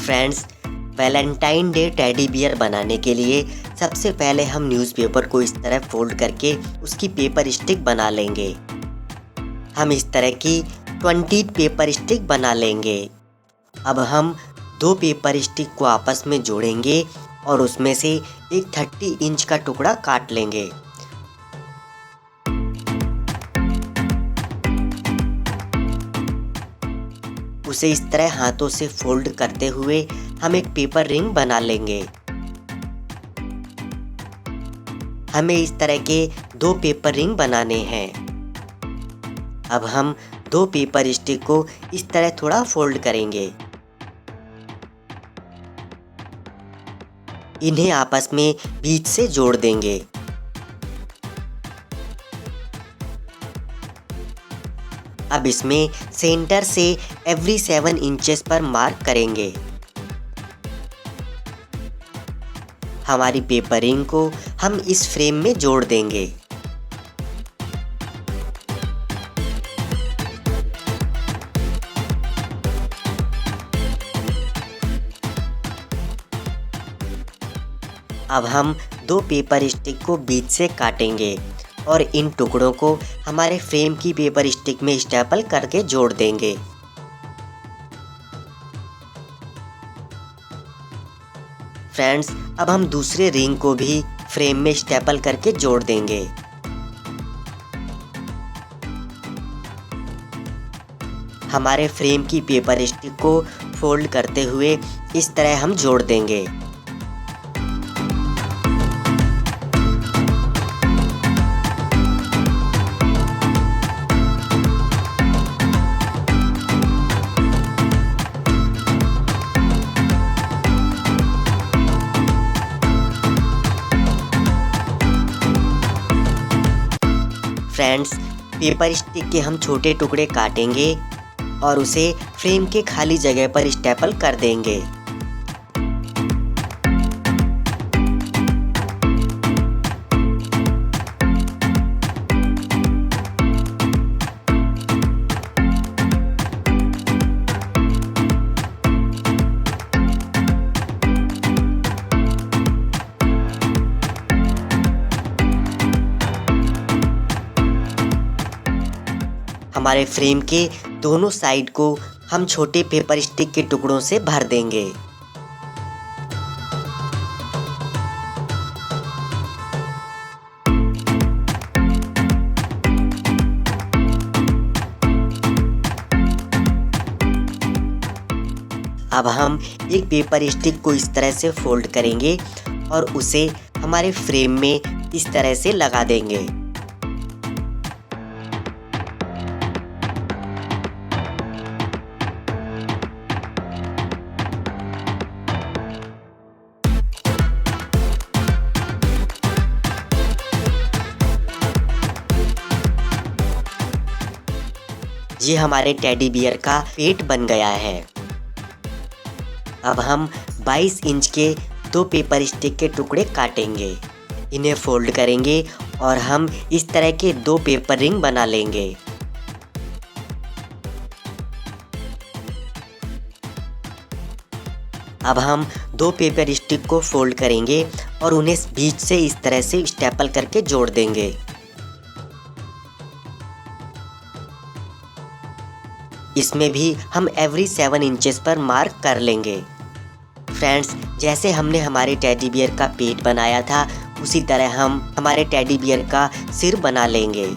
Friends, Valentine day teddy bear बनाने के लिए सबसे पहले हम न्यूज़पेपर को इस तरह फोल्ड करके उसकी पेपर स्टिक बना लेंगे। हम इस तरह की 20 पेपर स्टिक बना लेंगे। अब हम 2 पेपर स्टिक को आपस में जोड़ेंगे और उसमें से एक 30 इंच का टुकड़ा काट लेंगे। उसे इस तरह हाथों से फोल्ड करते हुए हम एक पेपर रिंग बना लेंगे। हमें इस तरह के 2 पेपर रिंग बनाने हैं। अब हम 2 पेपर स्टिक को इस तरह थोड़ा फोल्ड करेंगे। इन्हें आपस में बीच से जोड़ देंगे। अब इसमें सेंटर से एवरी 7 इंचेस पर मार्क करेंगे। हमारी पेपर रिंग को हम इस फ्रेम में जोड़ देंगे। अब हम 2 पेपर स्टिक को बीच से काटेंगे और इन टुकड़ों को हमारे फ्रेम की पेपर स्टिक में स्टेपल करके जोड़ देंगे। फ्रेंड्स, अब हम दूसरे रिंग को भी फ्रेम में स्टेपल करके जोड़ देंगे। हमारे फ्रेम की पेपर स्टिक को फोल्ड करते हुए इस तरह हम जोड़ देंगे। फ्रेंड्स, पेपर स्टिक के हम छोटे टुकड़े काटेंगे और उसे फ्रेम के खाली जगह पर स्टेपल कर देंगे। हमारे फ्रेम के दोनों साइड को हम छोटे पेपर स्टिक के टुकड़ों से भर देंगे। अब हम एक पेपर स्टिक को इस तरह से फोल्ड करेंगे और उसे हमारे फ्रेम में इस तरह से लगा देंगे। ये हमारे टेडी बियर का पेट बन गया है। अब हम 22 इंच के 2 पेपर स्टिक के टुकड़े काटेंगे। इन्हें फोल्ड करेंगे और हम इस तरह के 2 पेपर रिंग बना लेंगे। अब हम 2 पेपर स्टिक को फोल्ड करेंगे और उन्हें बीच से इस तरह से स्टेपल करके जोड़ देंगे। इसमें भी हम एवरी 7 इंचेस पर मार्क कर लेंगे। फ्रेंड्स, जैसे हमने हमारे टेडी बियर का पेट बनाया था उसी तरह हम हमारे टेडी बियर का सिर बना लेंगे।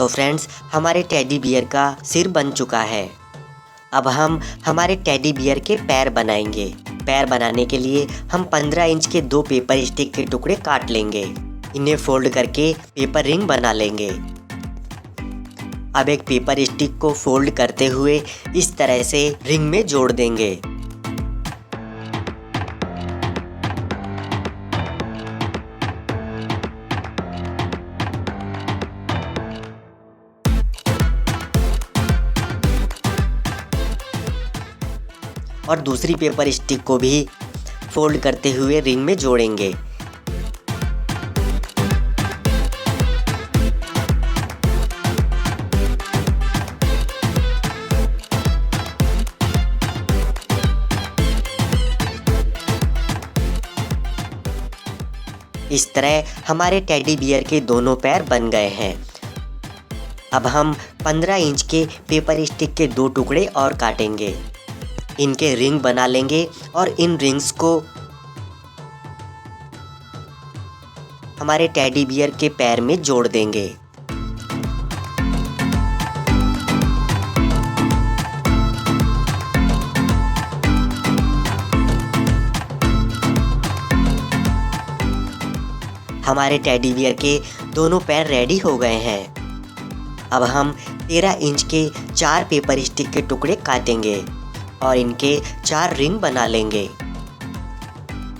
तो फ्रेंड्स, हमारे टेडी बियर का सिर बन चुका है। अब हम हमारे टेडी बियर के पैर बनाएंगे। पैर बनाने के लिए हम 15 इंच के 2 पेपर स्टिक के टुकड़े काट लेंगे। इन्हें फोल्ड करके पेपर रिंग बना लेंगे। अब एक पेपर स्टिक को फोल्ड करते हुए इस तरह से रिंग में जोड़ देंगे। और दूसरी पेपर स्टिक को भी फोल्ड करते हुए रिंग में जोड़ेंगे। इस तरह हमारे टेडी बियर के दोनों पैर बन गए हैं। अब हम 15 इंच के पेपर स्टिक के 2 टुकड़े और काटेंगे। इनके रिंग बना लेंगे और इन रिंग्स को हमारे टेडी बियर के पैर में जोड़ देंगे। हमारे टेडी बियर के दोनों पैर रेडी हो गए हैं। अब हम 13 इंच के 4 पेपर स्टिक के टुकड़े काटेंगे और इनके 4 रिंग बना लेंगे।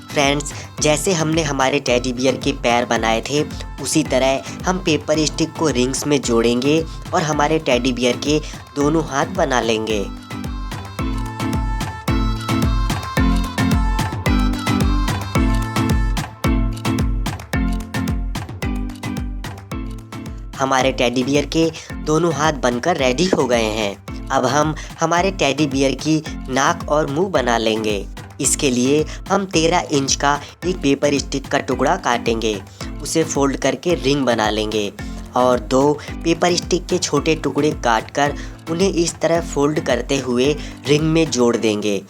फ्रेंड्स, जैसे हमने हमारे टेडी बियर के पैर बनाए थे, उसी तरह हम पेपर स्टिक को रिंग्स में जोड़ेंगे और हमारे टेडी बियर के दोनों हाथ बना लेंगे। हमारे टेडी बियर के दोनों हाथ बनकर रेडी हो गए हैं। अब हम हमारे टेडी बियर की नाक और मुंह बना लेंगे। इसके लिए हम 13 इंच का एक पेपर स्टिक का टुकड़ा काटेंगे। उसे फोल्ड करके रिंग बना लेंगे और 2 पेपर स्टिक के छोटे टुकड़े काटकर उन्हें इस तरह फोल्ड करते हुए रिंग में जोड़ देंगे।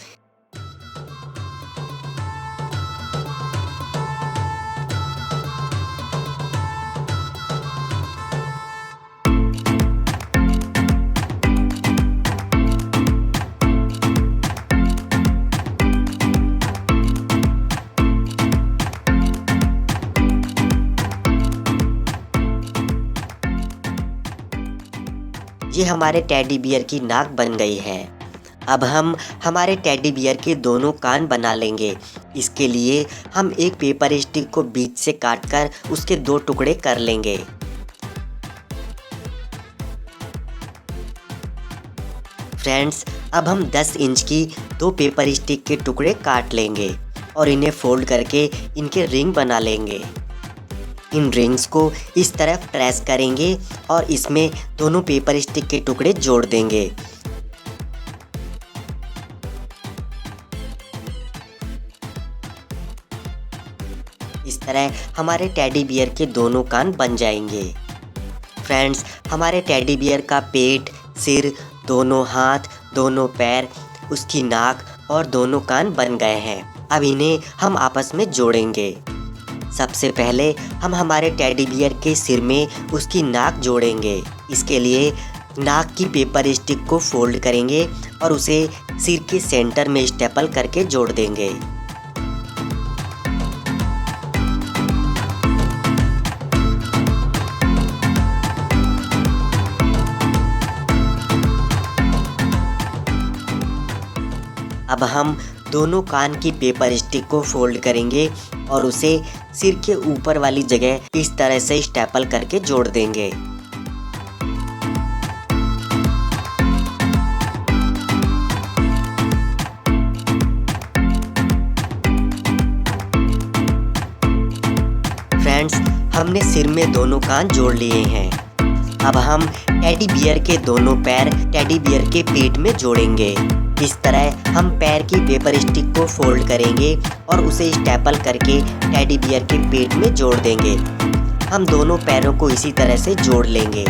ये हमारे टेडी बियर की नाक बन गई है। अब हम हमारे टेडी बियर के दोनों कान बना लेंगे। इसके लिए हम एक पेपर स्टिक को बीच से काटकर उसके 2 टुकड़े कर लेंगे। फ्रेंड्स, अब हम 10 इंच की 2 पेपर स्टिक के टुकड़े काट लेंगे और इन्हें फोल्ड करके इनके रिंग बना लेंगे। इन रिंग्स को इस तरफ प्रेस करेंगे और इसमें दोनों पेपर स्टिक के टुकड़े जोड़ देंगे। इस तरह हमारे टेडी बियर के दोनों कान बन जाएंगे। फ्रेंड्स, हमारे टेडी बियर का पेट, सिर, दोनों हाथ, दोनों पैर, उसकी नाक और दोनों कान बन गए हैं। अब इन्हें हम आपस में जोड़ेंगे। सबसे पहले हम हमारे टेडी बियर के सिर में उसकी नाक जोड़ेंगे। इसके लिए नाक की पेपर स्टिक को फोल्ड करेंगे और उसे सिर के सेंटर में स्टेपल करके जोड़ देंगे। अब हम दोनों कान की पेपर स्टिक को फोल्ड करेंगे और उसे सिर के ऊपर वाली जगह इस तरह से स्टेपल करके जोड़ देंगे। फ्रेंड्स, हमने सिर में दोनों कान जोड़ लिए हैं। अब हम टेडी बियर के दोनों पैर टेडी बियर के पेट में जोड़ेंगे। इस तरह हम पैर की पेपर स्टिक को फोल्ड करेंगे और उसे स्टेपल करके टेडी बियर के पेट में जोड़ देंगे। हम दोनों पैरों को इसी तरह से जोड़ लेंगे।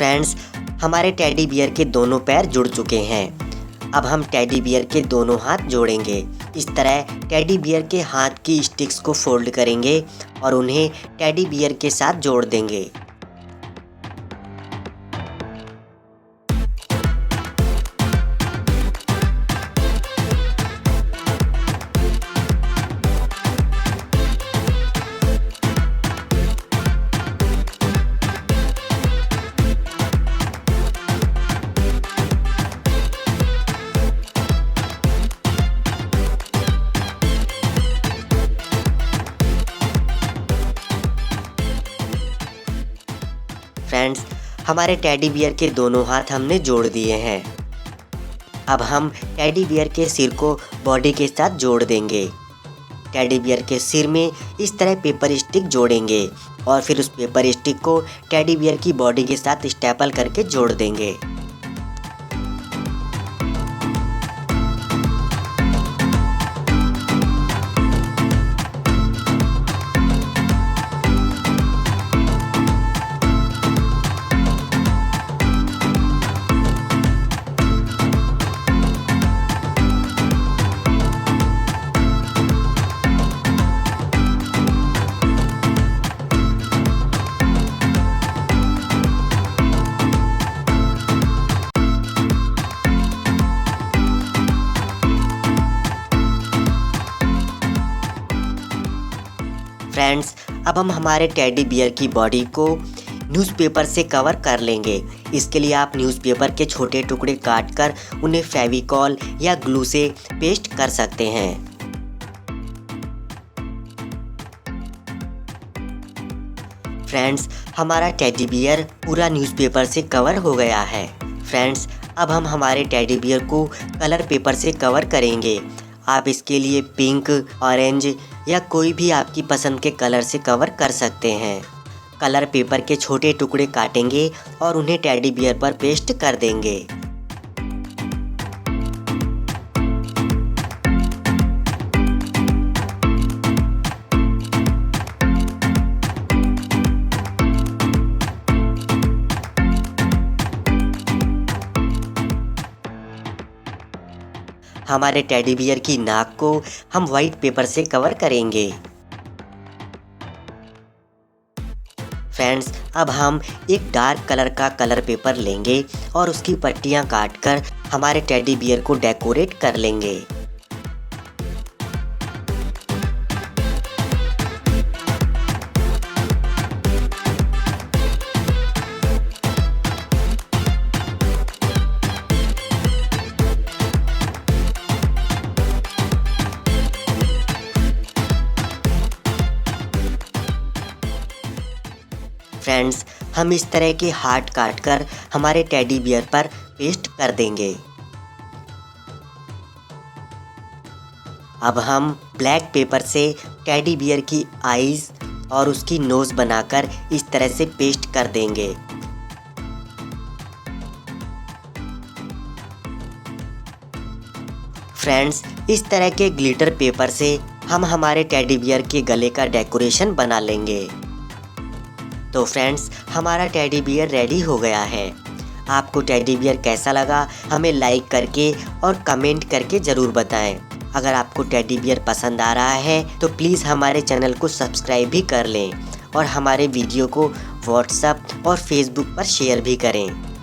फ्रेंड्स, हमारे टेडी बियर के दोनों पैर जुड़ चुके हैं। अब हम टेडी बियर के दोनों हाथ जोड़ेंगे। इस तरह टेडी बियर के हाथ की स्टिक्स को फोल्ड करेंगे और उन्हें टेडी बियर के साथ जोड़ देंगे। फ्रेंड्स, हमारे टेडी बियर के दोनों हाथ हमने जोड़ दिए हैं। अब हम टेडी बियर के सिर को बॉडी के साथ जोड़ देंगे। टेडी बियर के सिर में इस तरह पेपर स्टिक जोड़ेंगे और फिर उस पेपर स्टिक को टेडी बियर की बॉडी के साथ स्टेपल करके जोड़ देंगे। फ्रेंड्स, अब हम हमारे टेडी बियर की बॉडी को न्यूज़पेपर से कवर कर लेंगे। इसके लिए आप न्यूज़पेपर के छोटे टुकड़े काटकर उन्हें फेविकॉल या ग्लू से पेस्ट कर सकते हैं। फ्रेंड्स, हमारा टेडी बियर पूरा न्यूज़पेपर से कवर हो गया है। फ्रेंड्स, अब हम हमारे टेडी बियर को कलर पेपर से कवर करेंगे। आप इसके लिए पिंक, ऑरेंज या कोई भी आपकी पसंद के कलर से कवर कर सकते हैं। कलर पेपर के छोटे टुकड़े काटेंगे और उन्हें टेडी बियर पर पेस्ट कर देंगे। हमारे टेडी बियर की नाक को हम व्हाइट पेपर से कवर करेंगे। फ्रेंड्स, अब हम एक डार्क कलर का कलर पेपर लेंगे और उसकी पट्टियां काटकर हमारे टेडी बियर को डेकोरेट कर लेंगे। फ्रेंड्स, हम इस तरह के हार्ट काटकर हमारे टेडी बियर पर पेस्ट कर देंगे। अब हम ब्लैक पेपर से टेडी बियर की आईज और उसकी नोज बनाकर इस तरह से पेस्ट कर देंगे। फ्रेंड्स, इस तरह के ग्लिटर पेपर से हम हमारे टेडी बियर के गले का डेकोरेशन बना लेंगे। तो फ्रेंड्स, हमारा टेडी बियर रेडी हो गया है। आपको टेडी बियर कैसा लगा हमें लाइक करके और कमेंट करके ज़रूर बताएं। अगर आपको टेडी बियर पसंद आ रहा है तो प्लीज़ हमारे चैनल को सब्सक्राइब भी कर लें और हमारे वीडियो को व्हाट्सएप और फेसबुक पर शेयर भी करें।